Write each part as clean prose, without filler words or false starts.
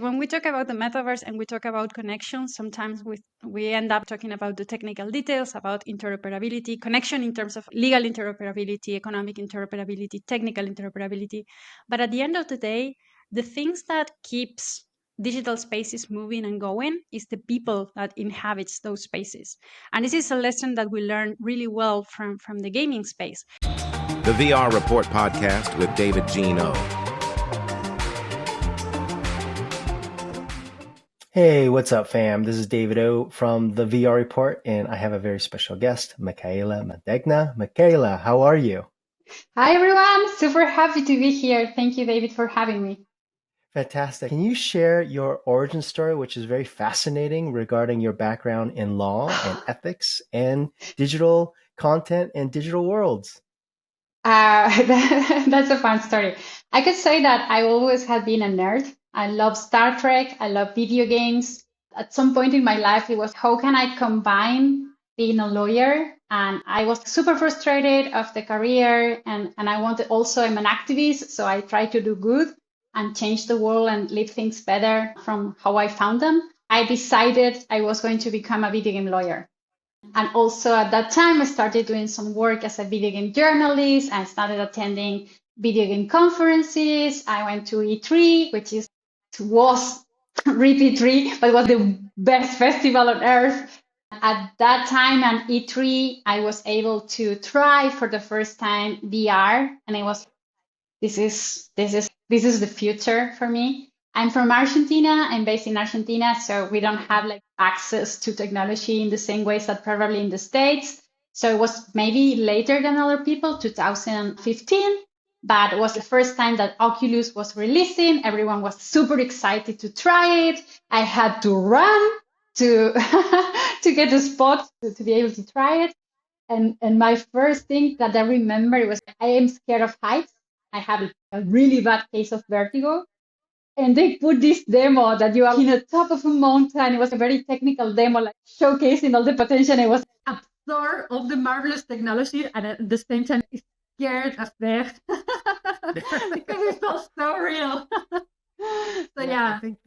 when we talk about the metaverse and we talk about connections, sometimes we end up talking about the technical details, about interoperability, connection in terms of legal interoperability, economic interoperability, technical interoperability. But at the end of the day, the things that keeps digital spaces moving and going is the people that inhabits those spaces. And this is a lesson that we learn really well from the gaming space. The VR Report podcast with David Gino. Hey, what's up, fam? This is David O from the VR Report, and I have a very special guest, Micaela Mantegna. Micaela, how are you? Hi, everyone. Super happy to be here. Thank you, David, for having me. Fantastic. Can you share your origin story, which is very fascinating, regarding your background in law and ethics and digital content and digital worlds? That's a fun story. I could say that I always have been a nerd. I love Star Trek. I love video games. At some point in my life, it was how can I combine being a lawyer? And I was super frustrated of the career. And I wanted also, I'm an activist. So I try to do good and change the world and leave things better from how I found them. I decided I was going to become a video game lawyer. And also at that time, I started doing some work as a video game journalist. I started attending video game conferences. I went to E3, which was RIP3, but it was the best festival on earth. At that time at E3, I was able to try for the first time VR, and it was this is the future for me. I'm from Argentina. I'm based in Argentina, so we don't have like access to technology in the same ways that probably in the States. So it was maybe later than other people, 2015, but it was the first time that Oculus was releasing. Everyone was super excited to try it. I had to run to to get a spot to be able to try it. And my first thing that I remember was I am scared of heights. I have a really bad case of vertigo. And they put this demo that you are in the top of a mountain. It was a very technical demo, like showcasing all the potential. It was absorbed of the marvelous technology, and at the same time, scared of death because it felt so real. I think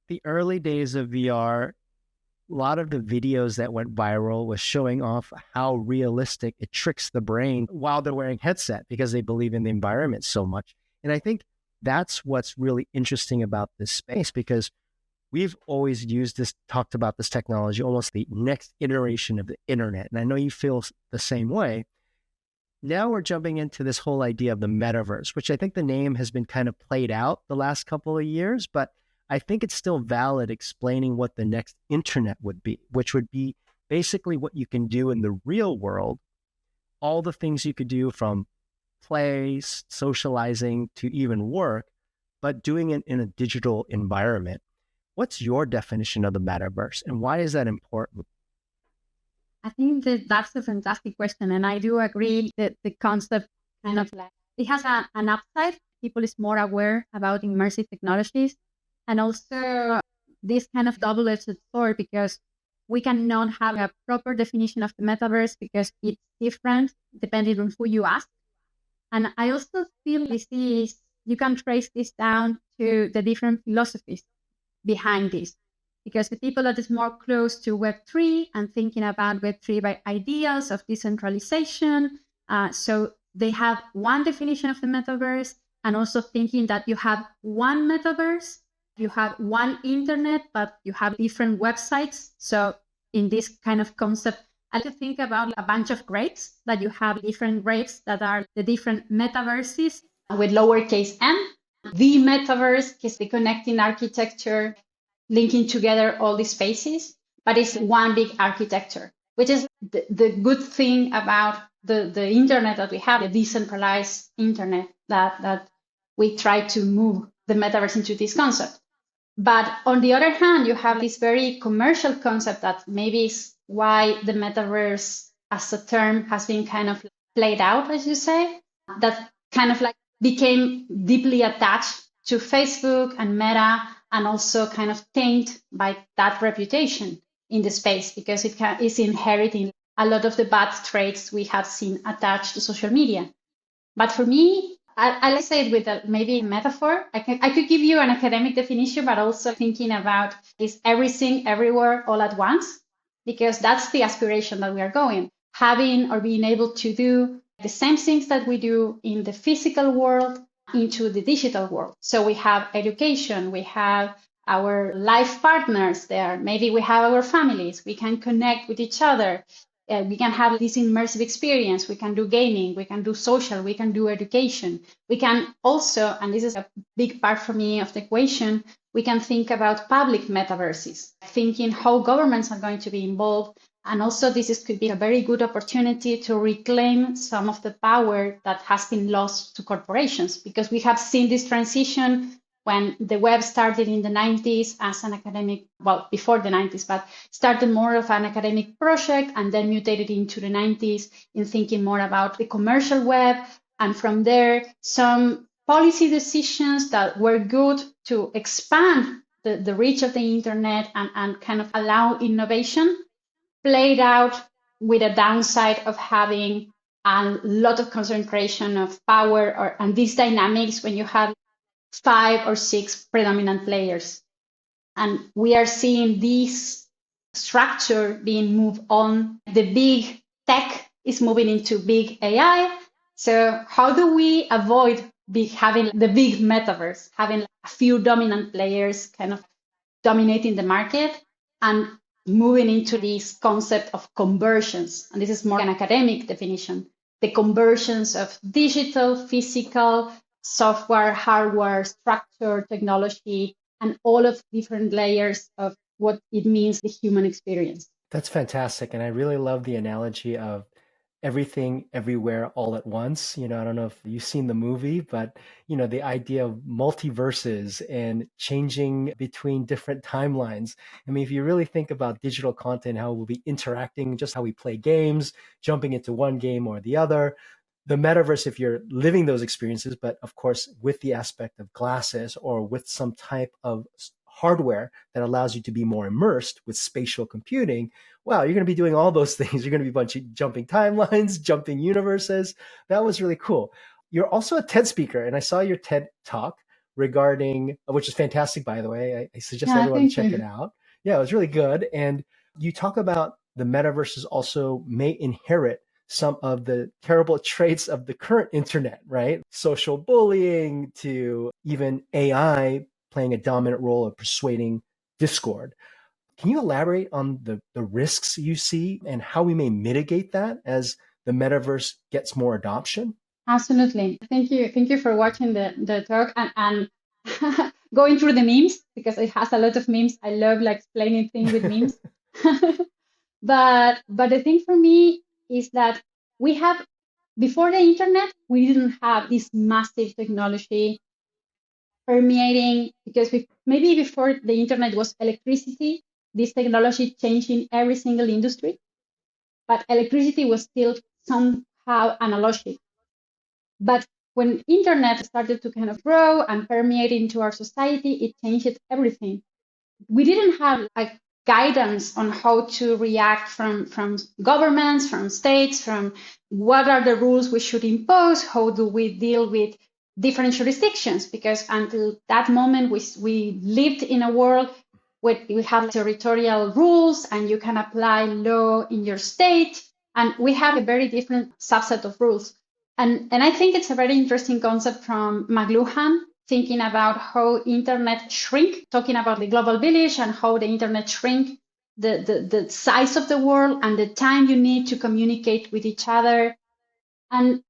the early days of VR, a lot of the videos that went viral was showing off how realistic it tricks the brain while they're wearing headset because they believe in the environment so much. And I think that's what's really interesting about this space, because we've always talked about this technology, almost the next iteration of the internet. And I know you feel the same way. Now we're jumping into this whole idea of the metaverse, which I think the name has been kind of played out the last couple of years, but I think it's still valid explaining what the next internet would be, which would be basically what you can do in the real world, all the things you could do from play, socializing, to even work, but doing it in a digital environment. What's your definition of the metaverse, and why is that important? I think that's a fantastic question. And I do agree that the concept kind of like, it has an upside. People is more aware about immersive technologies. And also this kind of double-edged sword, because we cannot have a proper definition of the metaverse because it's different depending on who you ask. And I also feel you can trace this down to the different philosophies behind this. Because the people that is more close to Web3 and thinking about Web3 by ideas of decentralization, so they have one definition of the metaverse, and also thinking that you have one metaverse, you have one internet, but you have different websites. So in this kind of concept, I like to think about a bunch of grades, that you have different grades that are the different metaverses with lowercase m. The metaverse is the connecting architecture, linking together all these spaces, but it's one big architecture, which is the good thing about the internet that we have, the decentralized internet, that we try to move the metaverse into this concept. But on the other hand, you have this very commercial concept that maybe is why the metaverse as a term has been kind of played out, as you say, that kind of like became deeply attached to Facebook and Meta, and also kind of tainted by that reputation in the space, because it is inheriting a lot of the bad traits we have seen attached to social media. But for me, I like to say it with maybe a metaphor. I could give you an academic definition, but also thinking about is everything everywhere all at once, because that's the aspiration that we are going, having or being able to do the same things that we do in the physical world into the digital world. So we have education, we have our life partners there, maybe we have our families, we can connect with each other. We can have this immersive experience. We can do gaming, we can do social, we can do education. We can also, and this is a big part for me of the equation, we can think about public metaverses, thinking how governments are going to be involved. And also could be a very good opportunity to reclaim some of the power that has been lost to corporations, because we have seen this transition when the web started in the 90s as an academic, well, before the 90s, but started more of an academic project and then mutated into the 90s in thinking more about the commercial web. And from there, some policy decisions that were good to expand the reach of the internet and kind of allow innovation played out with a downside of having a lot of concentration of power and these dynamics when you have 5 or 6 predominant players. And we are seeing this structure being moved on. The big tech is moving into big AI. So how do we avoid having the big metaverse, having a few dominant players kind of dominating the market and moving into this concept of conversions? And this is more an academic definition. The conversions of digital, physical, software, hardware, structure, technology, and all of different layers of what it means, the human experience. That's fantastic. And I really love the analogy of everything everywhere all at once. I don't know if you've seen the movie, but the idea of multiverses and changing between different timelines. I mean, if you really think about digital content, how we'll be interacting, just how we play games, jumping into one game or the other. The metaverse, if you're living those experiences, but of course, with the aspect of glasses or with some type of hardware that allows you to be more immersed with spatial computing, wow, you're going to be doing all those things. You're going to be jumping timelines, jumping universes. That was really cool. You're also a TED speaker, and I saw your TED talk regarding, which is fantastic, by the way. I suggest everyone check it out. Yeah, it was really good. And you talk about the metaverses also may inherit some of the terrible traits of the current internet, right? Social bullying to even AI playing a dominant role of persuading discord. Can you elaborate on the risks you see and how we may mitigate that as the metaverse gets more adoption? Absolutely. Thank you. Thank you for watching the talk and going through the memes, because it has a lot of memes. I love explaining things with memes. But the thing for me is that we have, before the internet, we didn't have this massive technology permeating, because maybe before the internet was electricity, this technology changing every single industry, but electricity was still somehow analogic. But when internet started to kind of grow and permeate into our society, it changed everything. We didn't have guidance on how to react from governments, from states, from what are the rules we should impose, how do we deal with different jurisdictions, because until that moment we lived in a world where we have territorial rules and you can apply law in your state, and we have a very different subset of rules. And I think it's a very interesting concept from McLuhan, thinking about how internet shrink, talking about the global village and how the internet shrink the size of the world and the time you need to communicate with each other. And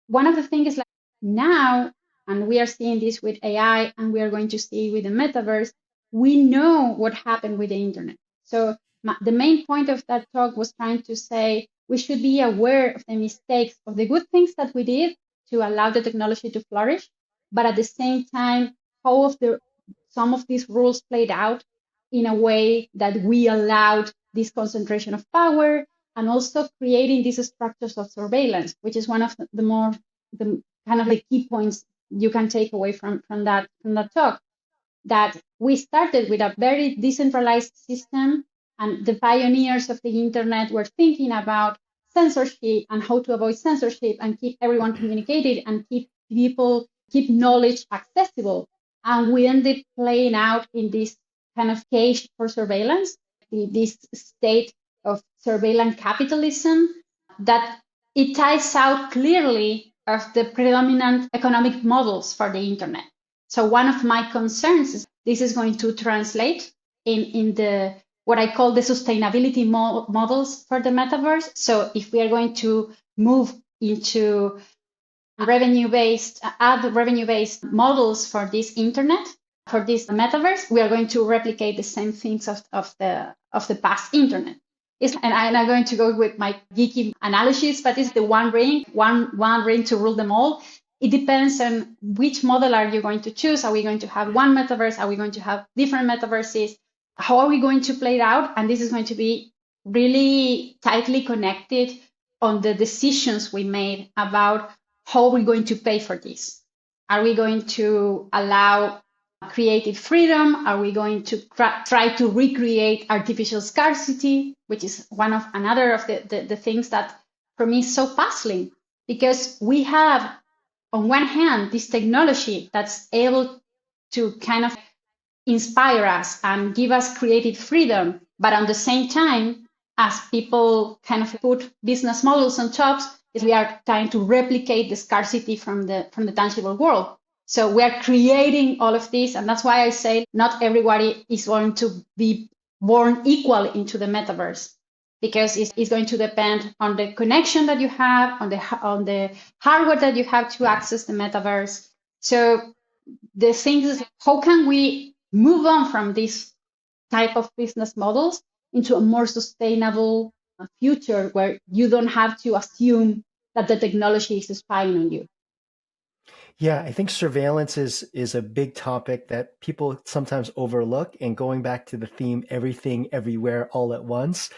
one of the things is now, and we are seeing this with AI and we are going to see with the metaverse, we know what happened with the internet. So the main point of that talk was trying to say we should be aware of the mistakes, of the good things that we did to allow the technology to flourish, but at the same time, how some of these rules played out in a way that we allowed this concentration of power, and also creating these structures of surveillance, which is one of the kind of the key points you can take away from that talk. That we started with a very decentralized system, and the pioneers of the internet were thinking about censorship and how to avoid censorship and keep everyone communicated and keep people keep knowledge accessible. And we ended playing out in this kind of cage for surveillance, this state of surveillance capitalism that it ties out clearly of the predominant economic models for the internet. So one of my concerns is this is going to translate in the what I call the sustainability models for the metaverse. So if we are going to move into revenue-based models for this internet, for this metaverse, we are going to replicate the same things of the past internet. And I'm going to go with my geeky analogies, but it's the one ring to rule them all. It depends on which model are you going to choose. Are we going to have one metaverse? Are we going to have different metaverses? How are we going to play it out? And this is going to be really tightly connected on the decisions we made about how are we going to pay for this. Are we going to allow creative freedom? Are we going to try to recreate artificial scarcity, which is another of the things that for me is so puzzling, because we have on one hand this technology that's able to kind of inspire us and give us creative freedom, but at the same time, as people kind of put business models on top, we are trying to replicate the scarcity from the tangible world. So we are creating all of this, and that's why I say not everybody is going to be born equal into the metaverse, because it's going to depend on the connection that you have, on the hardware that you have to access the metaverse. So the thing is, how can we move on from this type of business models into a more sustainable future where you don't have to assume that the technology is spying on you? Yeah, I think surveillance is a big topic that people sometimes overlook. And going back to the theme, everything, everywhere, all at once,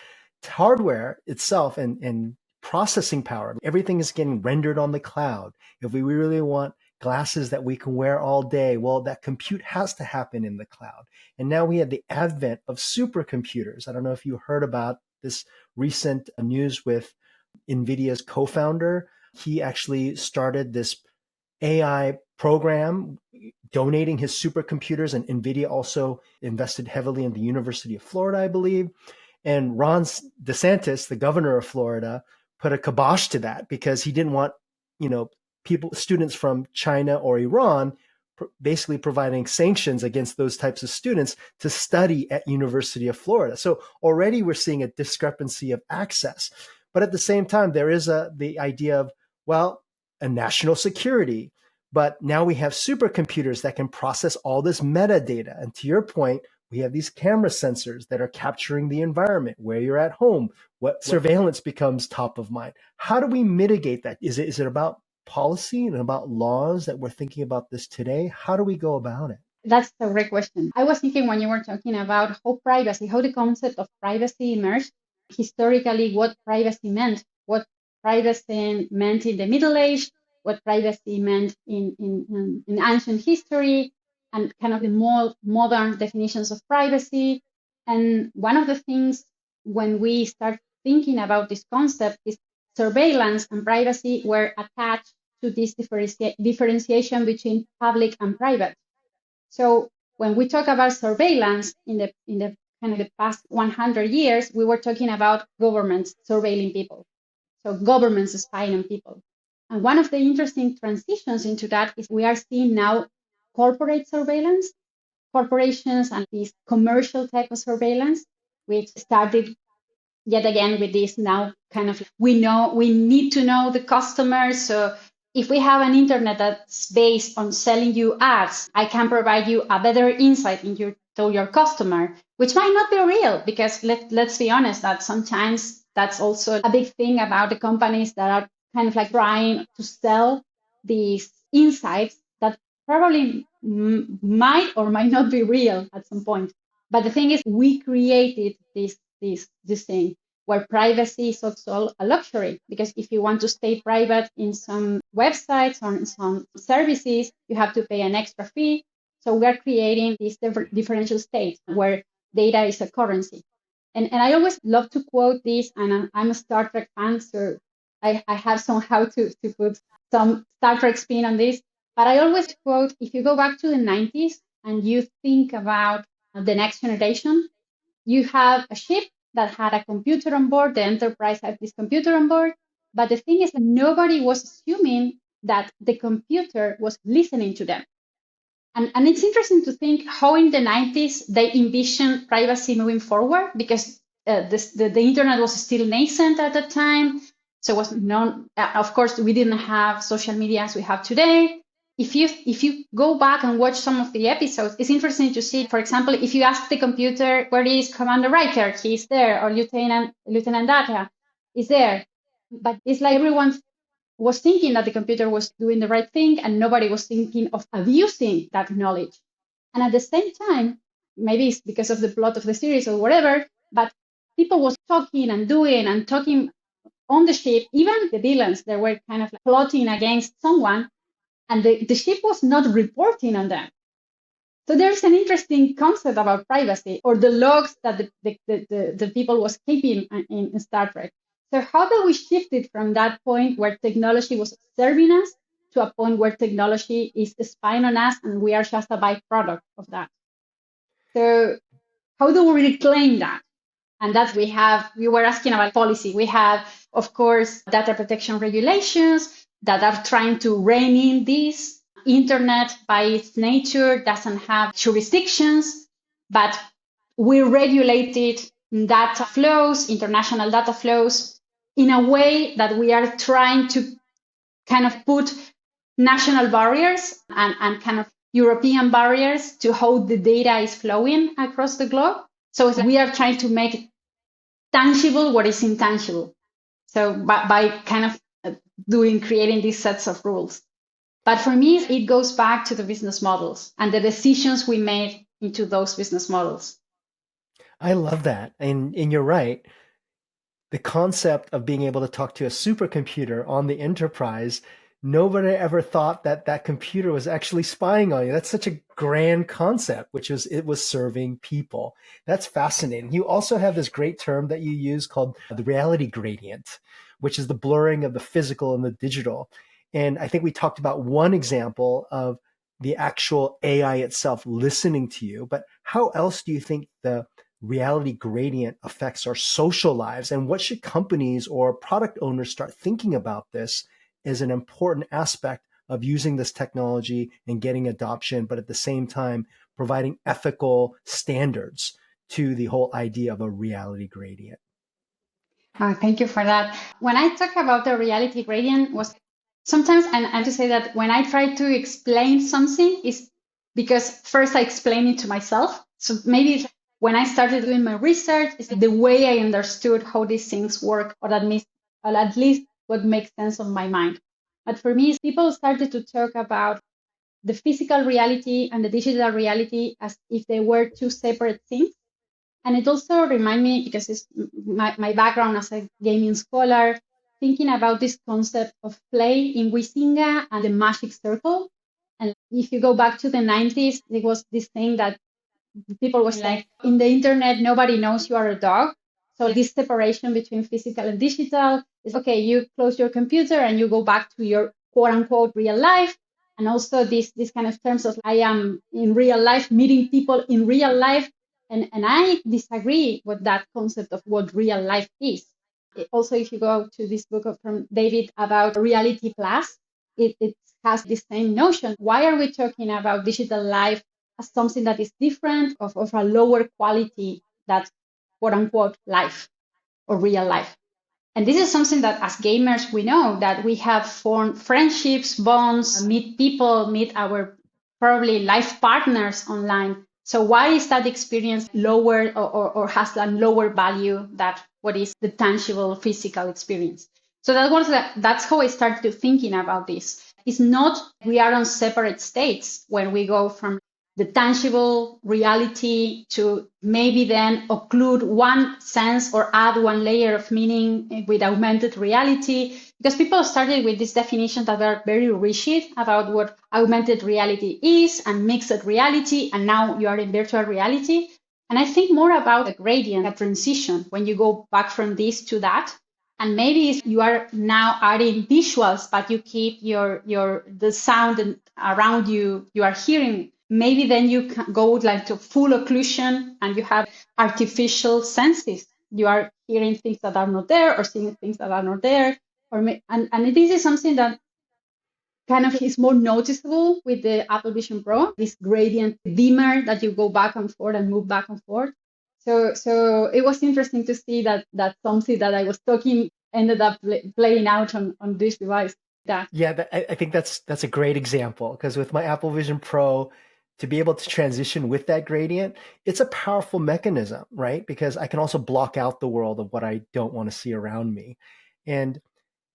hardware itself and processing power, everything is getting rendered on the cloud. If we really want glasses that we can wear all day, well, that compute has to happen in the cloud. And now we have the advent of supercomputers. I don't know if you heard about this recent news with NVIDIA's co-founder. He actually started this AI program, donating his supercomputers, and NVIDIA also invested heavily in the University of Florida, I believe. And Ron DeSantis, the governor of Florida, put a kibosh to that because he didn't want, students from China or Iran basically providing sanctions against those types of students to study at University of Florida. So already we're seeing a discrepancy of access. But at the same time, there is the idea of, well, a national security. But now we have supercomputers that can process all this metadata. And to your point, we have these camera sensors that are capturing the environment, where you're at home, what surveillance becomes top of mind. How do we mitigate that? Is it about policy and about laws that we're thinking about this today? How do we go about it? That's a great question. I was thinking when you were talking about how the concept of privacy emerged, historically, what privacy meant, what privacy meant in the Middle Age, what privacy meant in ancient history, and kind of the more modern definitions of privacy. And one of the things when we start thinking about this concept is surveillance and privacy were attached to this differentiation between public and private. So when we talk about surveillance in the kind of the past 100 years, we were talking about governments surveilling people. So governments spying on people. And one of the interesting transitions into that is we are seeing now corporate surveillance, corporations and this commercial type of surveillance, which started yet again with this now kind of we need to know the customers. So if we have an internet that's based on selling you ads, I can provide you a better insight into your customer, which might not be real, because let's be honest that sometimes that's also a big thing about the companies that are kind of like trying to sell these insights that probably might or might not be real at some point. But the thing is, we created this thing where privacy is also a luxury, because if you want to stay private in some websites or in some services, you have to pay an extra fee. So we're creating this differential state where data is a currency. And I always love to quote this, and I'm a Star Trek fan, so I have somehow to put some Star Trek spin on this. But I always quote, if you go back to the 90s and you think about the next generation, you have a ship that had a computer on board. The Enterprise had this computer on board. But the thing is that nobody was assuming that the computer was listening to them. And it's interesting to think how in the 90s they envisioned privacy moving forward, because the internet was still nascent at that time. So it was known, of course, we didn't have social media as we have today. If you go back and watch some of the episodes, it's interesting to see, for example, if you ask the computer, where is Commander Riker? He's there, or Lieutenant Data is there. But it's like everyone was thinking that the computer was doing the right thing, and nobody was thinking of abusing that knowledge. And at the same time, maybe it's because of the plot of the series or whatever, but people was talking and doing and talking on the ship. Even the villains, they were kind of like plotting against someone, and the ship was not reporting on them. So there's an interesting concept about privacy, or the logs that the people was keeping in Star Trek. So how do we shift it from that point where technology was serving us to a point where technology is spying on us and we are just a byproduct of that? So how do we reclaim that? And that we were asking about policy. We have, of course, data protection regulations that are trying to rein in this. Internet, by its nature, doesn't have jurisdictions, but we regulated data flows, international data flows, in a way that we are trying to kind of put national barriers and kind of European barriers to how the data is flowing across the globe. So we are trying to make tangible what is intangible. So by kind of creating these sets of rules. But for me, it goes back to the business models and the decisions we made into those business models. I love that. And you're right. The concept of being able to talk to a supercomputer on the Enterprise, nobody ever thought that that computer was actually spying on you. That's such a grand concept, it was serving people. That's fascinating. You also have this great term that you use called the reality gradient, which is the blurring of the physical and the digital. And I think we talked about one example of the actual AI itself listening to you, but how else do you think the reality gradient affects our social lives, and what should companies or product owners start thinking about this as an important aspect of using this technology and getting adoption, but at the same time providing ethical standards to the whole idea of a reality gradient? Thank you for that. When I talk about the reality gradient, was sometimes, and I have to say that when I try to explain something, is because first I explain it to myself. So maybe when I started doing my research, it's the way I understood how these things work, or at least what makes sense of my mind. But for me, people started to talk about the physical reality and the digital reality as if they were two separate things. And it also reminded me, because it's my background as a gaming scholar, thinking about this concept of play in Wisinga and the magic circle. And if you go back to the 90s, there was this thing that people was like, in the internet, nobody knows you are a dog. So this separation between physical and digital is, okay, you close your computer and you go back to your quote unquote real life. And also this kind of terms of I am in real life, meeting people in real life. And I disagree with that concept of what real life is. Also, if you go to this book from David about Reality Plus, it has the same notion. Why are we talking about digital life as something that is different, of a lower quality that quote unquote life or real life? And this is something that as gamers, we know that we have formed friendships, bonds, meet people, meet our probably life partners online. So why is that experience lower or has a lower value than what is the tangible physical experience? So that's how I started thinking about this. It's not we are on separate states when we go from the tangible reality to maybe then occlude one sense or add one layer of meaning with augmented reality, because people started with these definitions that are very rigid about what augmented reality is and mixed reality, and now you are in virtual reality. And I think more about a gradient, a transition, when you go back from this to that. And maybe if you are now adding visuals, but you keep the sound around you, you are hearing. Maybe then you can go like to full occlusion and you have artificial senses. You are hearing things that are not there or seeing things that are not there. And this is something that kind of is more noticeable with the Apple Vision Pro, this gradient dimmer that you go back and forth and move back and forth. So it was interesting to see that something that I was talking ended up playing out on this device. I think that's a great example, because with my Apple Vision Pro, to be able to transition with that gradient, it's a powerful mechanism, right? Because I can also block out the world of what I don't want to see around me. And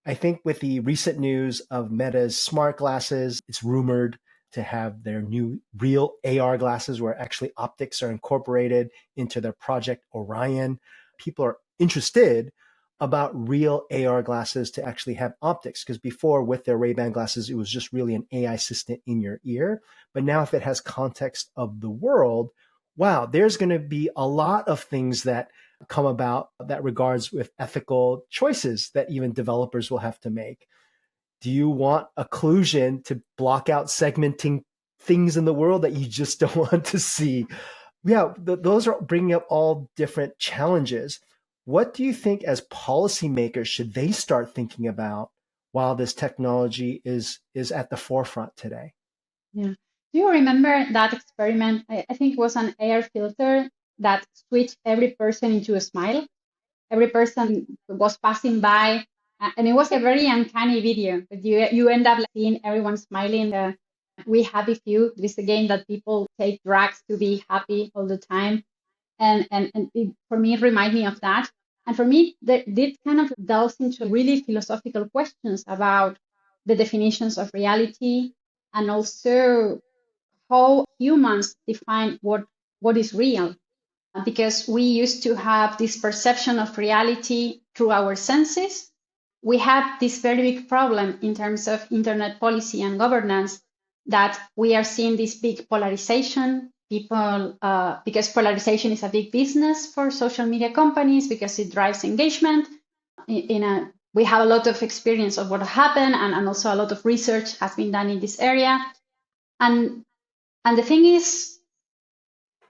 I think with the recent news of Meta's smart glasses, it's rumored to have their new real AR glasses where actually optics are incorporated into their Project Orion. People are interested about real AR glasses to actually have optics, because before with their Ray-Ban glasses, it was just really an AI assistant in your ear. But now if it has context of the world, wow, there's going to be a lot of things that come about that regards with ethical choices that even developers will have to make. Do you want occlusion to block out segmenting things in the world that you just don't want to see? Yeah, those are bringing up all different challenges. What do you think as policymakers should they start thinking about while this technology is at the forefront today? Yeah. Do you remember that experiment? I think it was an AR filter that switched every person into a smile. Every person was passing by, and it was a very uncanny video. But you end up seeing everyone smiling. We Happy Few. This is a game that people take drugs to be happy all the time, and it, for me, it reminded me of that. And for me, this kind of delves into really philosophical questions about the definitions of reality, and also how humans define what is real. Because we used to have this perception of reality through our senses. We have this very big problem in terms of internet policy and governance, that we are seeing this big polarization. People, because polarization is a big business for social media companies, because it drives engagement. We have a lot of experience of what happened, and also a lot of research has been done in this area. And the thing is,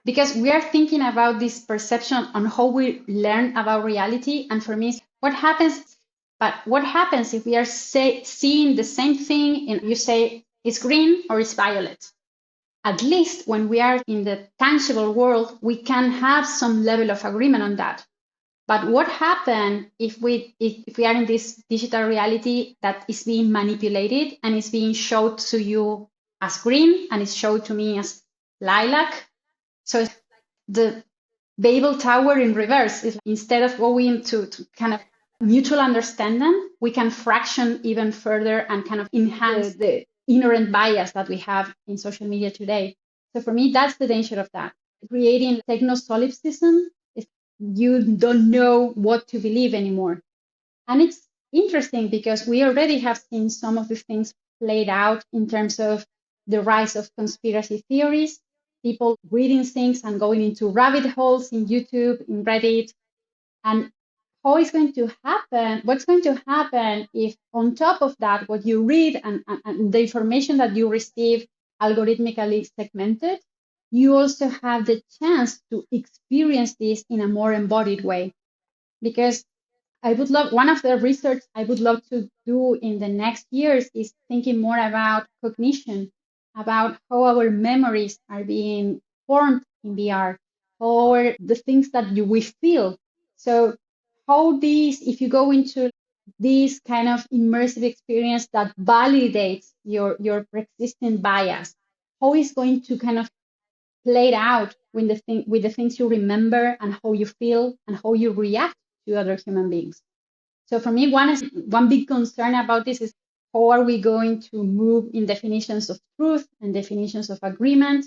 because we are thinking about this perception on how we learn about reality, and for me, what happens if we are seeing the same thing and you say it's green or it's violet? At least when we are in the tangible world, we can have some level of agreement on that. But what happens if we are in this digital reality that is being manipulated and is being showed to you as green and is showed to me as lilac? So the Babel Tower in reverse. If instead of going to kind of mutual understanding, we can fraction even further and kind of enhance the inherent bias that we have in social media today. So for me, that's the danger of that. Creating techno-solipsism, is you don't know what to believe anymore. And it's interesting because we already have seen some of these things played out in terms of the rise of conspiracy theories, people reading things and going into rabbit holes in YouTube, in Reddit. And how is going to happen? What's going to happen if on top of that, what you read and the information that you receive algorithmically segmented, you also have the chance to experience this in a more embodied way? Because one of the research I would love to do in the next years is thinking more about cognition, about how our memories are being formed in VR, or the things that we feel. So how if you go into this kind of immersive experience that validates your existing bias, how is going to kind of play it out with the things you remember and how you feel and how you react to other human beings. So for me, one big concern about this is how are we going to move in definitions of truth and definitions of agreement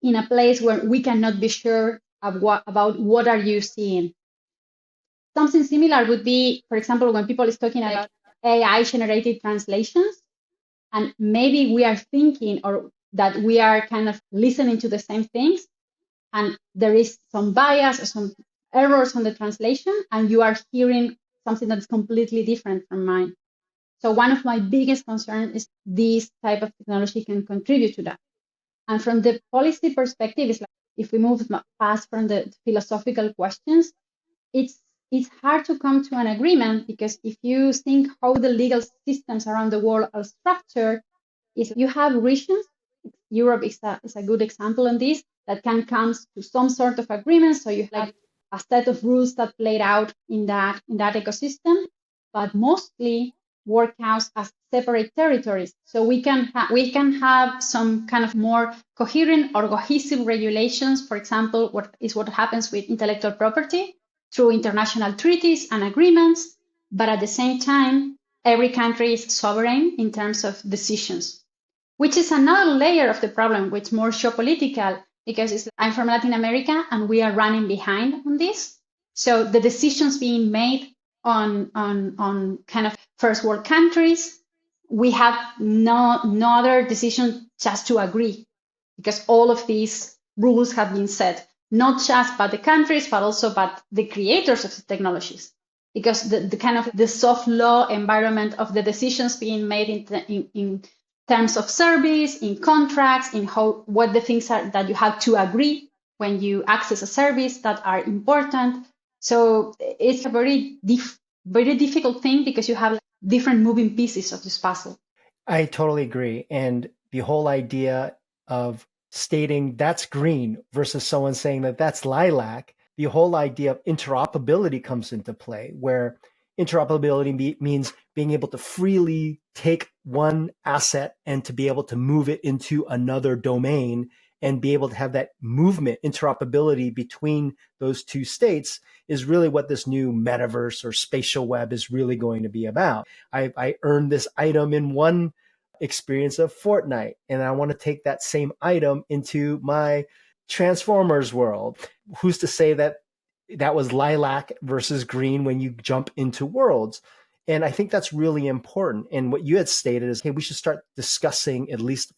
in a place where we cannot be sure about what are you seeing. Something similar would be, for example, when people is talking about AI generated translations, and maybe we are thinking or that we are kind of listening to the same things, and there is some bias or some errors on the translation, and you are hearing something that's completely different from mine. So one of my biggest concerns is this type of technology can contribute to that. And from the policy perspective, it's like if we move past from the philosophical questions, it's hard to come to an agreement, because if you think how the legal systems around the world are structured, is you have regions. Europe is a good example on this, that can come to some sort of agreement. So you have a set of rules that played out in that ecosystem, but mostly work out as separate territories. So we can have some kind of more coherent or cohesive regulations. For example, what happens with intellectual property through international treaties and agreements, but at the same time, every country is sovereign in terms of decisions, which is another layer of the problem, which is more geopolitical, because I'm from Latin America and we are running behind on this. So the decisions being made on kind of first world countries, we have no other decision just to agree, because all of these rules have been set, not just by the countries, but also by the creators of the technologies. Because the kind of the soft law environment of the decisions being made in terms of service, in contracts, in what the things are that you have to agree when you access a service that are important. So it's a very difficult thing, because you have different moving pieces of this puzzle. I totally agree. And the whole idea of stating that's green versus someone saying that that's lilac, the whole idea of interoperability comes into play, where interoperability means being able to freely take one asset and to be able to move it into another domain and be able to have that movement, interoperability between those two states is really what this new metaverse or spatial web is really going to be about. I earned this item in one experience of Fortnite, and I want to take that same item into my Transformers world. Who's to say that that was lilac versus green when you jump into worlds? And I think that's really important. And what you had stated is, hey, we should start discussing at least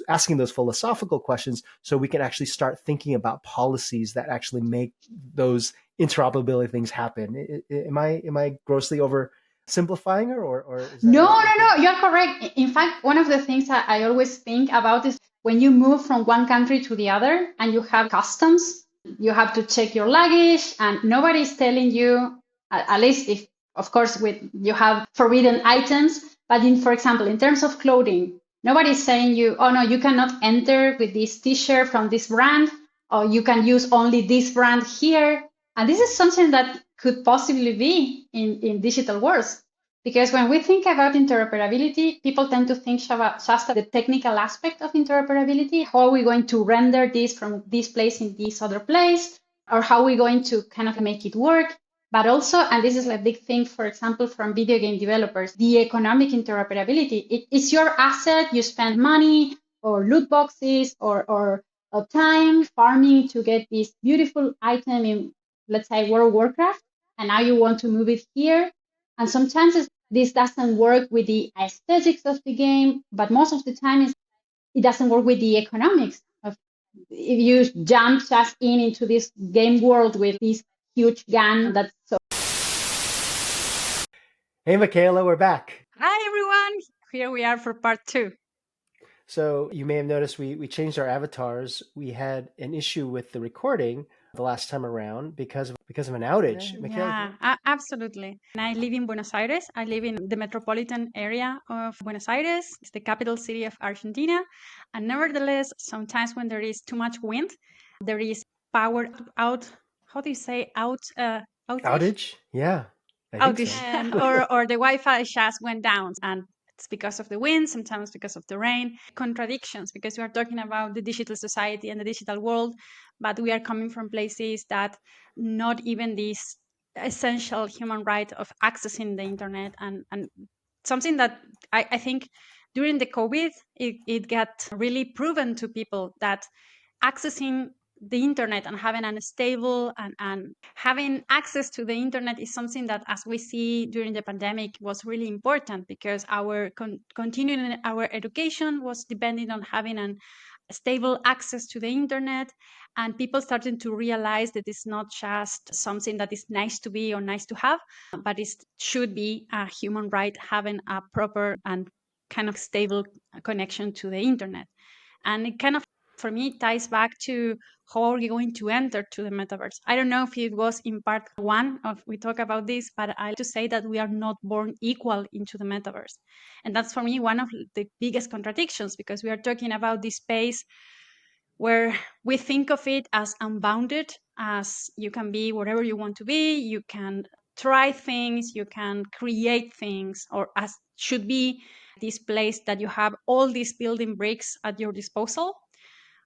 asking those philosophical questions, so we can actually start thinking about policies that actually make those interoperability things happen. Am I grossly oversimplifying her, or is that No, you're correct. In fact, one of the things that I always think about is when you move from one country to the other and you have customs, you have to check your luggage, and nobody's telling you, at least if, of course, you have forbidden items, but for example, in terms of clothing, nobody's saying you, oh no, you cannot enter with this t-shirt from this brand, or you can use only this brand here. And this is something that could possibly be in digital worlds. Because when we think about interoperability, people tend to think about just the technical aspect of interoperability. How are we going to render this from this place in this other place? Or how are we going to kind of make it work? But also, and this is a big thing, for example, from video game developers, the economic interoperability. It's your asset. You spend money or loot boxes or time farming to get this beautiful item in, let's say, World of Warcraft. And now you want to move it here. And sometimes this doesn't work with the aesthetics of the game, but most of the time it doesn't work with the economics of, if you jump just into this game world with this huge gun that's so. Hey, Micaela, we're back. Hi, everyone. Here we are for part 2. So you may have noticed we changed our avatars. We had an issue with the recording the last time around because of an outage. Yeah, absolutely. And I live in Buenos Aires. I live in the metropolitan area of Buenos Aires. It's the capital city of Argentina. And nevertheless, sometimes when there is too much wind, there is power out. How do you say outage? Outage? Yeah. I think outage, so. and, or the Wi-Fi just went down, and it's because of the wind, sometimes because of the rain. Contradictions, because we are talking about the digital society and the digital world, but we are coming from places that not even this essential human right of accessing the internet, and something that I think during the COVID, it got really proven to people that accessing the internet and having a stable and having access to the internet is something that, as we see during the pandemic, was really important, because our continuing our education was depending on having a stable access to the internet. And people started to realize that it's not just something that is nice to be or nice to have, but it should be a human right having a proper and kind of stable connection to the internet. And it kind of, for me, ties back to how are we going to enter to the metaverse. I don't know if it was in part one of we talk about this, but I like to say that we are not born equal into the metaverse. And that's for me one of the biggest contradictions, because we are talking about this space where we think of it as unbounded, as you can be whatever you want to be, you can try things, you can create things, or as should be this place that you have all these building bricks at your disposal.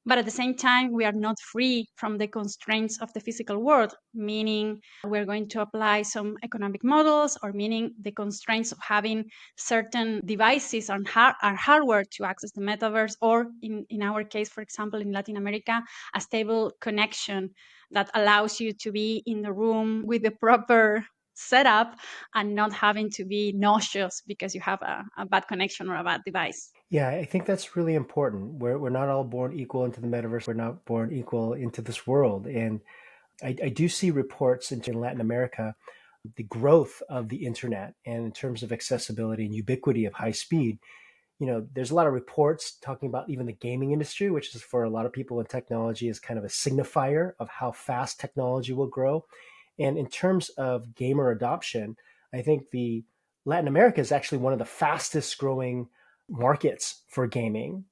But at the same time, we are not free from the constraints of the physical world, meaning we're going to apply some economic models, or meaning the constraints of having certain devices and hardware to access the metaverse, or in our case, for example, in Latin America, a stable connection that allows you to be in the room with the proper setup and not having to be nauseous because you have a bad connection or a bad device. Yeah, I think that's really important. We're not all born equal into the metaverse. We're not born equal into this world. And I do see reports in Latin America, the growth of the internet, and in terms of accessibility and ubiquity of high speed. There's a lot of reports talking about even the gaming industry, which is for a lot of people in technology is kind of a signifier of how fast technology will grow. And in terms of gamer adoption, I think the Latin America is actually one of the fastest growing markets for gaming.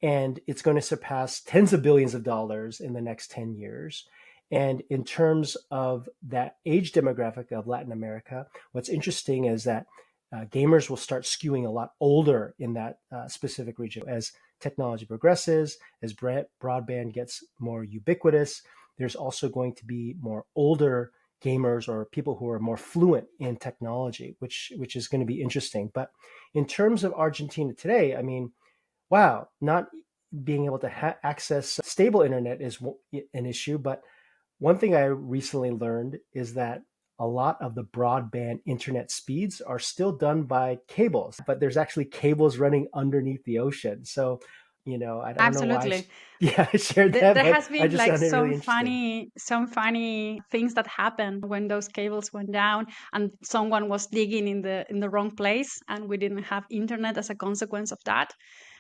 And it's going to surpass tens of billions of dollars in the next 10 years. And in terms of that age demographic of Latin America, what's interesting is that gamers will start skewing a lot older in that specific region. As technology progresses, as broadband gets more ubiquitous, there's also going to be more older gamers or people who are more fluent in technology, which is going to be interesting. But in terms of Argentina today, I mean, wow, not being able to access stable internet is an issue. But one thing I recently learned is that a lot of the broadband internet speeds are still done by cables, but there's actually cables running underneath the ocean. So, I don't know why. Absolutely. Yeah, I shared that, There but has I been just like found it really interesting. some funny things that happened when those cables went down and someone was digging in the wrong place, and we didn't have internet as a consequence of that.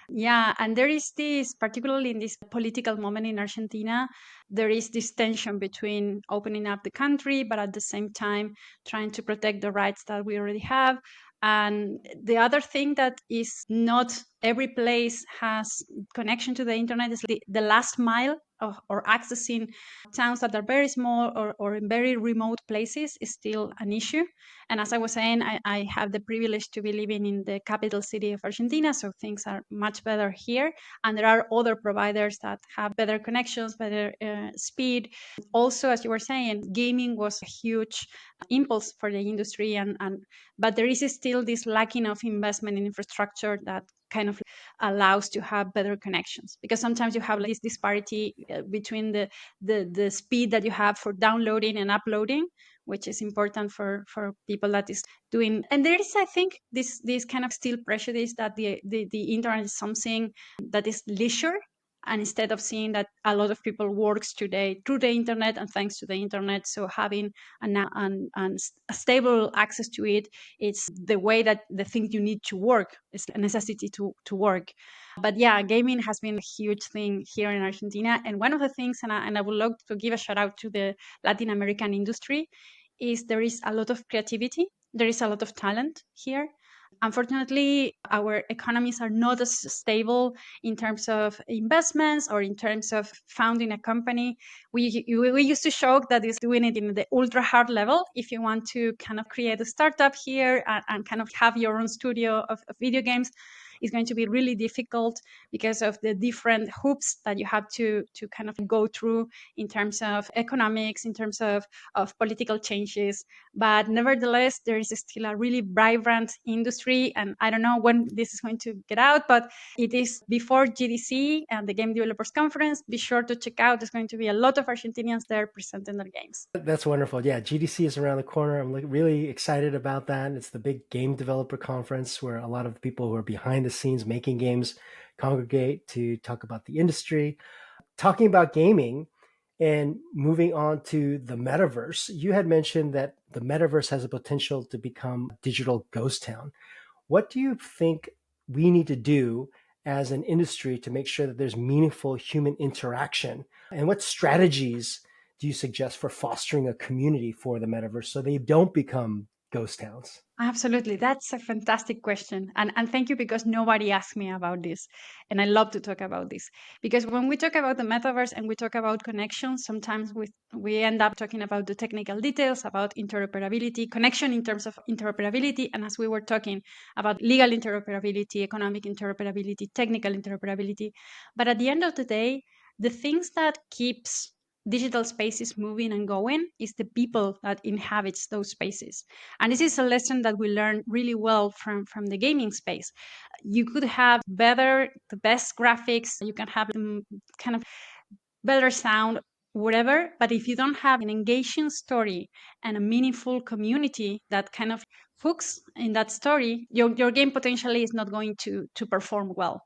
Yeah, and there is this, particularly in this political moment in Argentina, there is this tension between opening up the country, but at the same time trying to protect the rights that we already have. And the other thing that is not every place has connection to the internet is the last mile of, or accessing towns that are very small or in very remote places is still an issue. And as I was saying, I have the privilege to be living in the capital city of Argentina, so things are much better here. And there are other providers that have better connections, better speed. Also, as you were saying, gaming was a huge impulse for the industry, but there is still this lacking of investment in infrastructure that kind of allows to have better connections, because sometimes you have like this disparity between the speed that you have for downloading and uploading, which is important for people that is doing. And there is, I think, this kind of still prejudice that the internet is something that is leisure, and instead of seeing that a lot of people works today through the internet and thanks to the internet, so having a stable access to it, it's the way that the thing you need to work, is a necessity to work. But yeah, gaming has been a huge thing here in Argentina. And one of the things, and I would love to give a shout out to the Latin American industry, is there is a lot of creativity, there is a lot of talent here. Unfortunately, our economies are not as stable in terms of investments or in terms of founding a company. We used to joke that is doing it in the ultra hard level. If you want to kind of create a startup here and kind of have your own studio of video games, it's going to be really difficult because of the different hoops that you have to kind of go through in terms of economics, in terms of political changes. But nevertheless, there is still a really vibrant industry. And I don't know when this is going to get out, but it is before GDC and the Game Developers Conference. Be sure to check out. There's going to be a lot of Argentinians there presenting their games. That's wonderful. Yeah, GDC is around the corner. I'm really excited about that. It's the big game developer conference where a lot of people who are behind the scenes making games congregate to talk about the industry. Talking about gaming, And moving on to the metaverse, you had mentioned that the metaverse has a potential to become a digital ghost town. What do you think we need to do as an industry to make sure that there's meaningful human interaction? And what strategies do you suggest for fostering a community for the metaverse so they don't become ghost towns? Absolutely. That's a fantastic question. And thank you, because nobody asked me about this. And I love to talk about this. Because when we talk about the metaverse and we talk about connections, sometimes we end up talking about the technical details, about interoperability, connection in terms of interoperability. And as we were talking about legal interoperability, economic interoperability, technical interoperability. But at the end of the day, the things that keeps digital spaces moving and going is the people that inhabits those spaces. And this is a lesson that we learned really well from the gaming space. You could have the best graphics, you can have kind of better sound, whatever. But if you don't have an engaging story and a meaningful community that kind of hooks in that story, your game potentially is not going to perform well.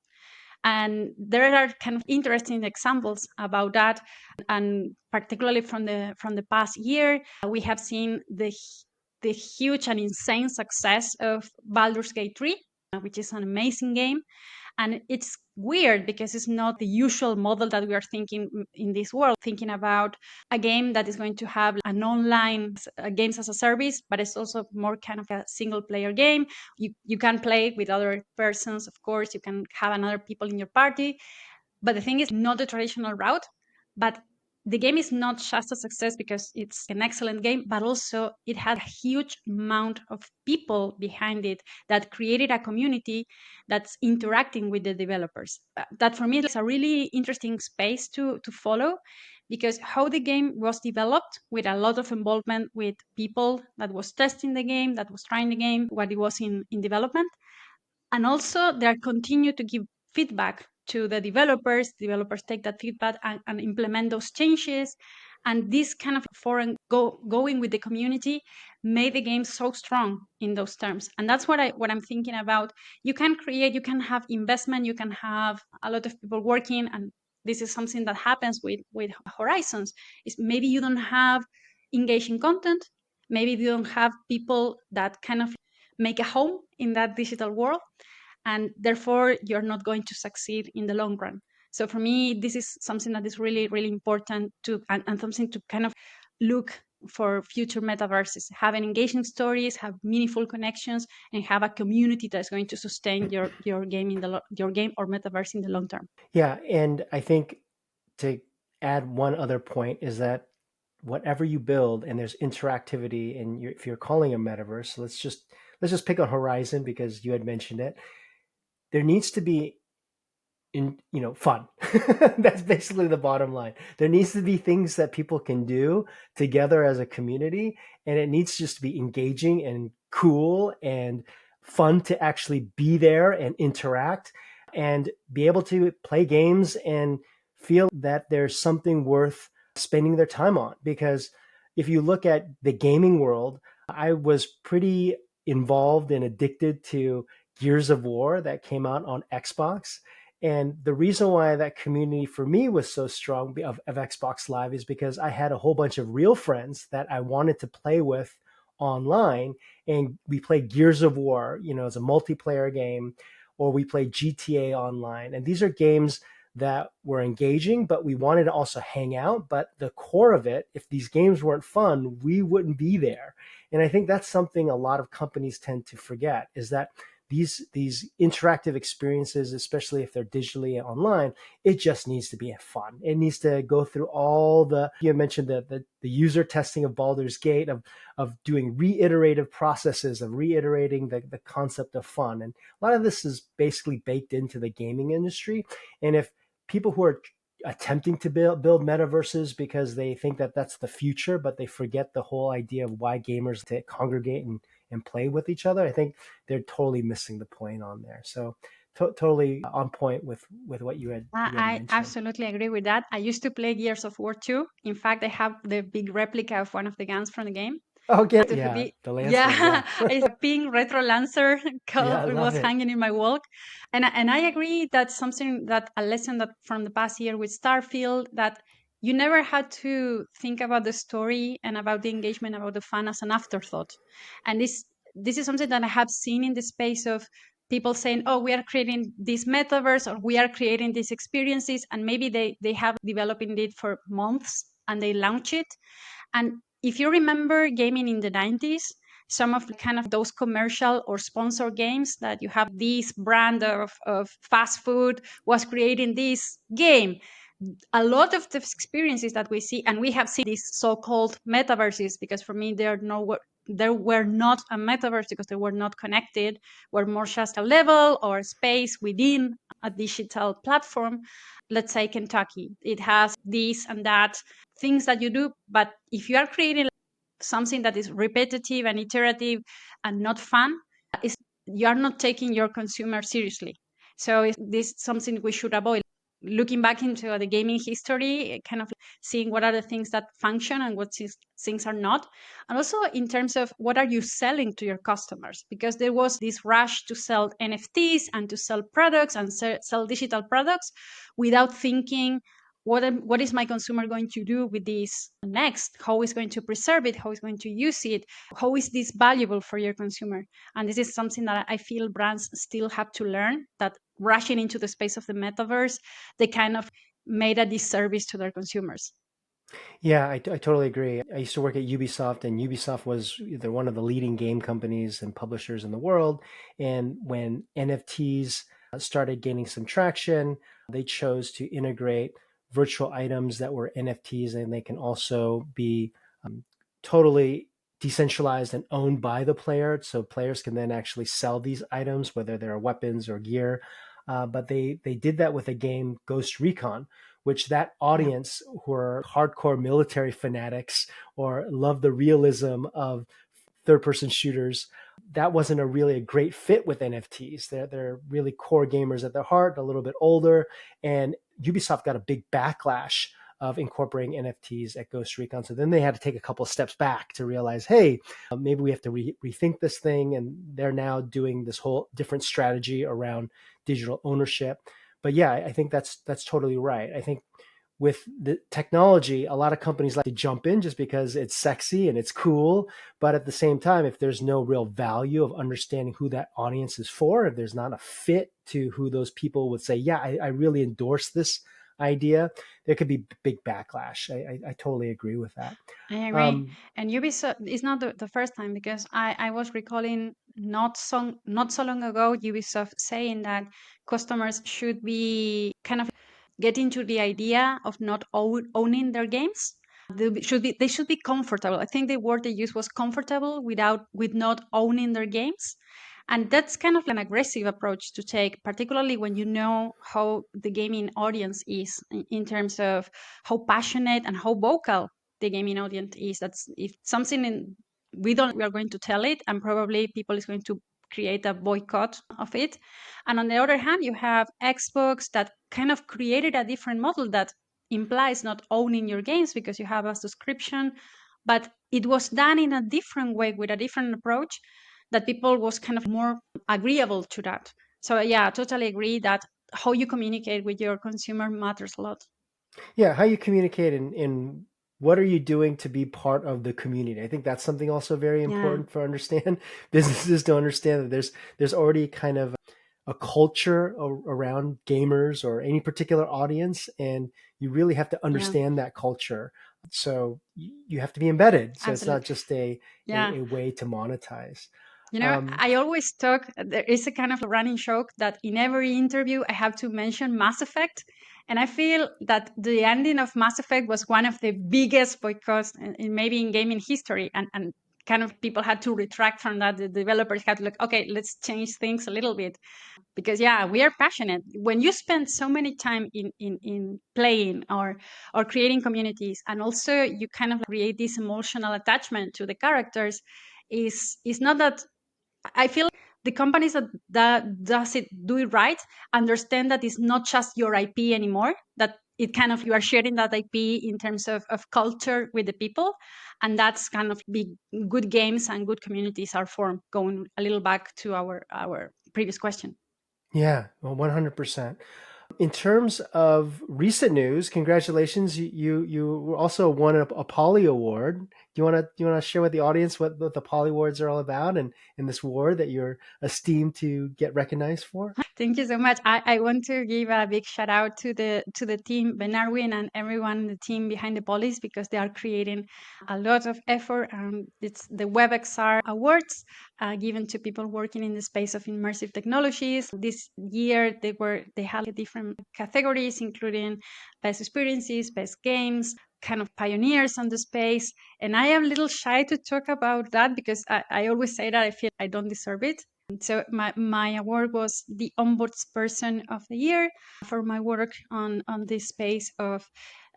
And there are kind of interesting examples about that, and particularly from the past year, we have seen the huge and insane success of Baldur's Gate 3, which is an amazing game. And it's weird because it's not the usual model that we are thinking in this world, thinking about a game that is going to have an online games as a service, but it's also more kind of a single player game. You can play with other persons, of course, you can have another people in your party. But the thing is, not the traditional route. But the game is not just a success because it's an excellent game, but also it had a huge amount of people behind it that created a community that's interacting with the developers. That for me is a really interesting space to follow, because how the game was developed with a lot of involvement with people that was testing the game, that was trying the game, what it was in development. And also they continue to give feedback to the developers take that feedback and implement those changes. And this kind of foreign going with the community made the game so strong in those terms. And that's what I'm thinking about. You can create, you can have investment, you can have a lot of people working. And this is something that happens with Horizons, is maybe you don't have engaging content, maybe you don't have people that kind of make a home in that digital world, and therefore you're not going to succeed in the long run. So for me, this is something that is really, really important and something to kind of look for future metaverses. Have an engaging stories, have meaningful connections, and have a community that's going to sustain your game your game or metaverse in the long term. Yeah, and I think to add one other point is that whatever you build and there's interactivity, and if you're calling a metaverse, let's just pick on Horizon because you had mentioned it. There needs to be fun. That's basically the bottom line. There needs to be things that people can do together as a community, and it needs just to be engaging and cool and fun to actually be there and interact and be able to play games and feel that there's something worth spending their time on. Because if you look at the gaming world, I was pretty involved and addicted to Gears of War that came out on Xbox. And the reason why that community for me was so strong of Xbox Live is because I had a whole bunch of real friends that I wanted to play with online. And we played Gears of War, as a multiplayer game, or we played GTA online. And these are games that were engaging, but we wanted to also hang out. But the core of it, if these games weren't fun, we wouldn't be there. And I think that's something a lot of companies tend to forget, is that these interactive experiences, especially if they're digitally online, it just needs to be fun. It needs to go through all you mentioned the user testing of Baldur's Gate, of doing reiterative processes, of reiterating the concept of fun. And a lot of this is basically baked into the gaming industry. And if people who are attempting to build metaverses because they think that that's the future, but they forget the whole idea of why gamers to congregate and play with each other, I think they're totally missing the point on there. So totally on point with what you had I mentioned. absolutely agree with that. I used to play Gears of War 2. In fact, I have the big replica of one of the guns from the game. Oh, The the Lancer. yeah, it's a pink retro Lancer. Yeah, I It love was it. hanging in my wall. And I agree that a lesson that from the past year with Starfield, that you never had to think about the story and about the engagement, about the fun as an afterthought. And this is something that I have seen in the space of people saying, oh, we are creating this metaverse, or we are creating these experiences, and maybe they have developing it for months and they launch it. And if you remember gaming in the 90s, some of kind of those commercial or sponsor games that you have this brand of fast food was creating this game. A lot of the experiences that we see, and we have seen these so-called metaverses, because for me they were not a metaverse because they were not connected, were more just a level or space within a digital platform. Let's say Kentucky, it has this and that things that you do, but if you are creating something that is repetitive and iterative and not fun, is you are not taking your consumer seriously. So this is something we should avoid. Looking back into the gaming history, kind of seeing what are the things that function and what things are not. And also in terms of what are you selling to your customers, because there was this rush to sell NFTs and to sell products and sell digital products without thinking what is my consumer going to do with this next? How is going to preserve it? How is going to use it? How is this valuable for your consumer? And this is something that I feel brands still have to learn, that rushing into the space of the metaverse, they kind of made a disservice to their consumers. Yeah, I totally agree. I used to work at Ubisoft, and Ubisoft was either one of the leading game companies and publishers in the world. And when NFTs started gaining some traction, they chose to integrate virtual items that were NFTs, and they can also be totally decentralized and owned by the player. So players can then actually sell these items, whether they're weapons or gear. But they did that with a game, Ghost Recon, which that Yeah. audience who are hardcore military fanatics or love the realism of third person shooters, that wasn't a great fit with NFTs. They're really core gamers at their heart, a little bit older, and Ubisoft got a big backlash of incorporating NFTs at Ghost Recon. So then they had to take a couple of steps back to realize, hey, maybe we have to rethink this thing. And they're now doing this whole different strategy around digital ownership. But yeah, I think that's totally right. I think with the technology, a lot of companies like to jump in just because it's sexy and it's cool. But at the same time, if there's no real value of understanding who that audience is for, if there's not a fit to who those people would say, yeah, I really endorse this idea, there could be big backlash. I totally agree with that. I agree. And Ubisoft is not the first time, because I was recalling not so long ago Ubisoft saying that customers should be kind of get into the idea of not owning their games. They should be comfortable. I think the word they used was comfortable with not owning their games. And that's kind of an aggressive approach to take, particularly when you know how the gaming audience is in terms of how passionate and how vocal the gaming audience is. That's if something we are going to tell it, and probably people is going to create a boycott of it. And on the other hand, you have Xbox that kind of created a different model that implies not owning your games because you have a subscription, but it was done in a different way with a different approach that people was kind of more agreeable to that. So yeah, I totally agree that how you communicate with your consumer matters a lot. Yeah, how you communicate and what are you doing to be part of the community? I think that's something also very Yeah, important for understand businesses to understand that there's already kind of a culture around gamers or any particular audience, and you really have to yeah, understand that culture. So you have to be embedded. So it's not absolutely. just a Yeah. a way to monetize. You know, Um, I always talk, there is a kind of running joke that in every interview I have to mention Mass Effect. And I feel that the ending of Mass Effect was one of the biggest boycotts maybe in gaming history. And kind of people had to retract from that. The developers had to look, okay, let's change things a little bit. Because yeah, we are passionate. When you spend so many time in playing or creating communities, and also you kind of create this emotional attachment to the characters, is not that I feel the companies that do it right understand that it's not just your IP anymore, that it kind of you are sharing that IP in terms of culture with the people. And that's kind of big good games and good communities are formed, going a little back to our previous question. yeah, well, 100%. In terms of recent news, congratulations! You also won a Poly Award. Do you want to share with the audience what the Poly Awards are all about, and in this award that you're esteemed to get recognized for? Thank you so much. I want to give a big shout out to the team, Ben Arwin and everyone in the team behind the Police, because they are creating a lot of effort. It's the WebXR Awards given to people working in the space of immersive technologies. This year they had different categories, including best experiences, best games, kind of pioneers on the space. And I am a little shy to talk about that because I always say that I feel I don't deserve it. So my award was the Ombudsperson of the Year for my work on this space of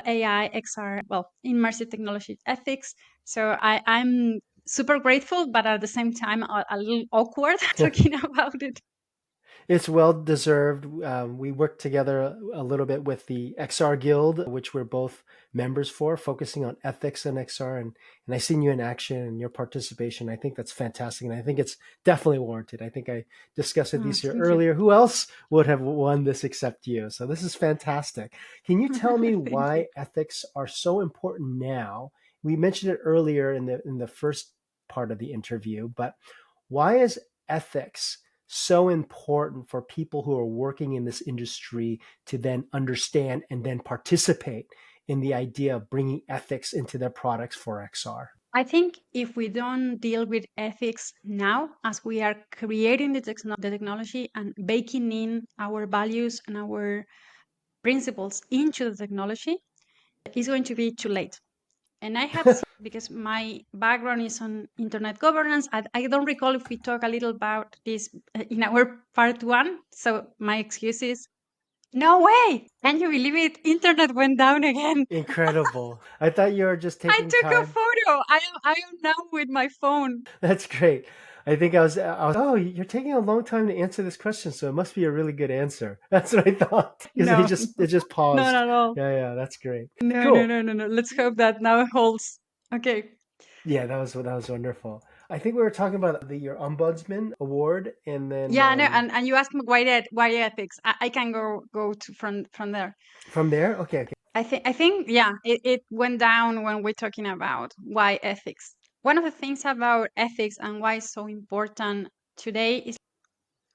AI, XR, well, immersive technology ethics. So I'm super grateful, but at the same time, a little awkward talking about it. It's well deserved. We worked together a little bit with the XR Guild, which we're both members for, focusing on ethics in XR. And I seen you in action and your participation. I think that's fantastic. And I think it's definitely warranted. I think I discussed it this year Thank you. earlier. Who else would have won this except you? So this is fantastic. Can you tell me Thank why you. ethics are so important now? We mentioned it earlier in the first part of the interview, but why is ethics so important for people who are working in this industry to then understand and then participate in the idea of bringing ethics into their products for XR? I think if we don't deal with ethics now, as we are creating the technology and baking in our values and our principles into the technology, it's going to be too late. And I have seen, because my background is on internet governance, I don't recall if we talk a little about this in our part one. So my excuse is, no way! Can you believe it? Internet went down again. Incredible. I thought you were just I taking took a time. photo. I am now with my phone. That's great. I think oh, you're taking a long time to answer this question, so it must be a really good answer. That's what I thought. Because No, it just not paused. at all. Yeah, that's great. No, no, Cool. no, no, no. Let's hope that now it holds. Okay. Yeah, that was wonderful. I think we were talking about your ombudsman award, and then Yeah, no, and you asked me why ethics. I can go to from there. from there, okay. I think yeah, it went down when we're talking about why ethics. One of the things about ethics and why it's so important today is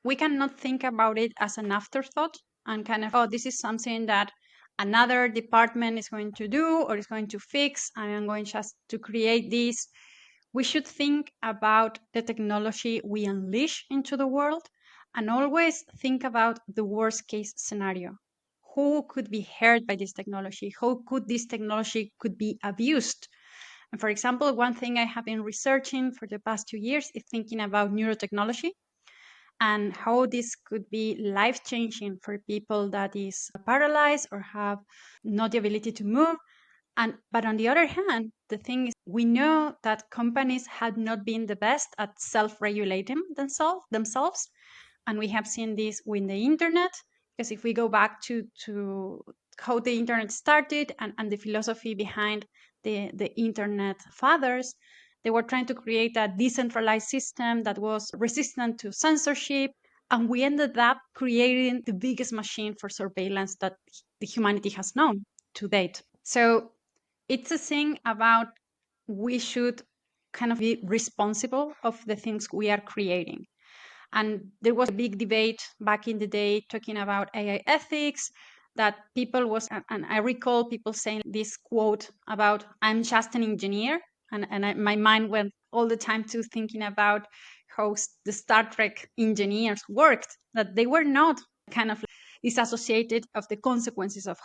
we cannot think about it as an afterthought and kind of, oh, this is something that another department is going to do or is going to fix, and I'm going just to create this. We should think about the technology we unleash into the world and always think about the worst case scenario. Who could be hurt by this technology? How could this technology could be abused? And for example, one thing I have been researching for the past 2 years is thinking about neurotechnology and how this could be life changing for people that is paralyzed or have not the ability to move. But on the other hand, the thing is, we know that companies have not been the best at self-regulating themselves, and we have seen this with the internet. Because if we go back to how the internet started and the philosophy behind the internet fathers, they were trying to create a decentralized system that was resistant to censorship, and we ended up creating the biggest machine for surveillance that the humanity has known to date. So it's a thing about we should kind of be responsible of the things we are creating. And there was a big debate back in the day talking about AI ethics that people was, and I recall people saying this quote about, I'm just an engineer. My mind went all the time to thinking about how the Star Trek engineers worked, that they were not kind of disassociated of the consequences of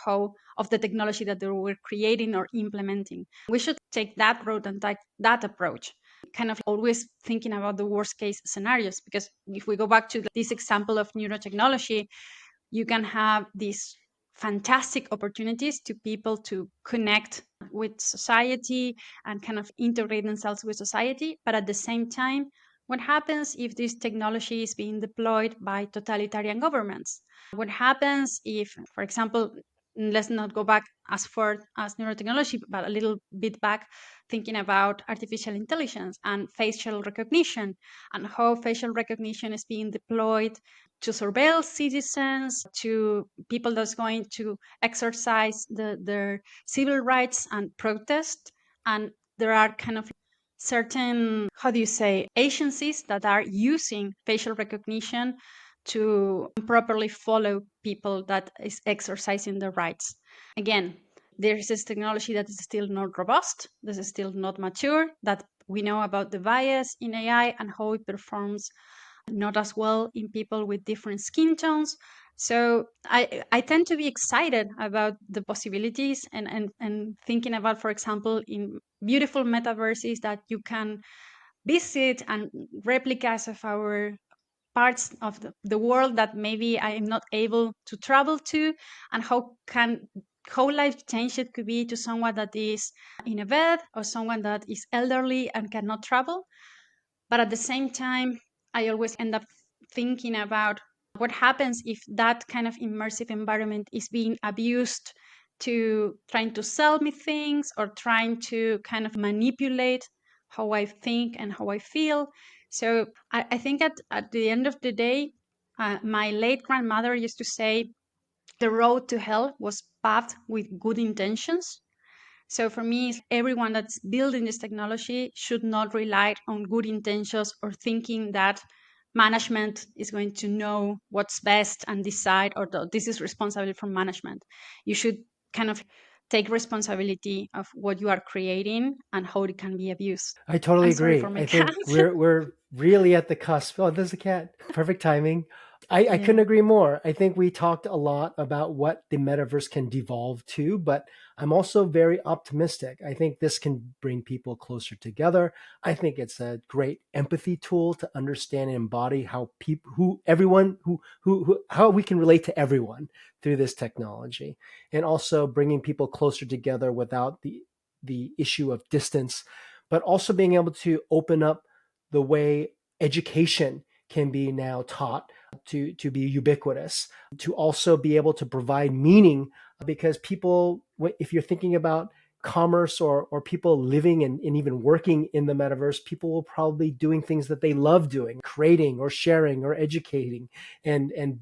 the technology that they were creating or implementing. We should take that road and take that approach, kind of always thinking about the worst case scenarios. Because if we go back to this example of neurotechnology, you can have these fantastic opportunities to people to connect with society and kind of integrate themselves with society. But at the same time, what happens if this technology is being deployed by totalitarian governments? What happens if, for example, let's not go back as far as neurotechnology, but a little bit back, thinking about artificial intelligence and facial recognition, and how facial recognition is being deployed to surveil citizens, to people that's going to exercise their civil rights and protest. And there are kind of certain, how do you say, agencies that are using facial recognition to properly follow people that is exercising their rights. Again, there's this technology that is still not robust, this is still not mature, that we know about the bias in AI and how it performs not as well in people with different skin tones. So I tend to be excited about the possibilities and thinking about, for example, in beautiful metaverses that you can visit and replicas of our parts of the world that maybe I am not able to travel to, and how life change it could be to someone that is in a bed or someone that is elderly and cannot travel. But at the same time, I always end up thinking about what happens if that kind of immersive environment is being abused to trying to sell me things or trying to kind of manipulate how I think and how I feel. So I think at the end of the day, my late grandmother used to say the road to hell was paved with good intentions. So for me, everyone that's building this technology should not rely on good intentions or thinking that management is going to know what's best and decide, or this is responsible from management. You should kind of take responsibility of what you are creating and how it can be abused. I totally I'm sorry agree. for my I cat. think we're really at the cusp. Oh, there's a cat. Perfect timing. I couldn't Yeah, agree more. I think we talked a lot about what the metaverse can devolve to, but I'm also very optimistic. I think this can bring people closer together. I think it's a great empathy tool to understand and embody how people, who everyone, who how we can relate to everyone through this technology, and also bringing people closer together without the issue of distance, but also being able to open up the way education can be now taught to be ubiquitous, to also be able to provide meaning, because people, if you're thinking about commerce or people living and even working in the metaverse, people will probably be doing things that they love doing, creating or sharing or educating and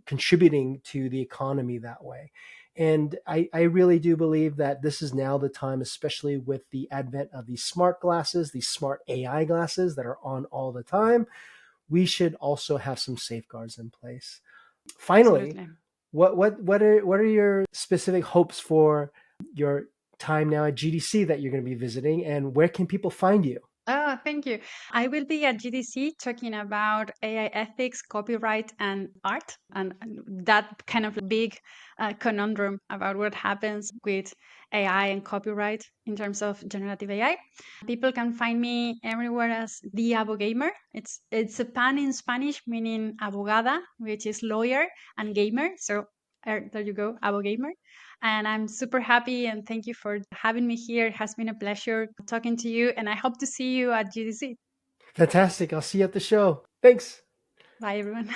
contributing to the economy that way. And I really do believe that this is now the time, especially with the advent of these smart glasses, these smart AI glasses that are on all the time. We should also have some safeguards in place. Finally, absolutely. what are your specific hopes for your time now at GDC that you're going to be visiting, and where can people find you? Oh, thank you. I will be at GDC talking about AI ethics, copyright, and art, and that kind of big conundrum about what happens with AI and copyright in terms of generative AI. People can find me everywhere as the Abogamer. It's a pun in Spanish meaning abogada, which is lawyer, and gamer. So there you go, Abogamer. And I'm super happy and thank you for having me here. It has been a pleasure talking to you, and I hope to see you at GDC. Fantastic. I'll see you at the show. Thanks. Bye, everyone.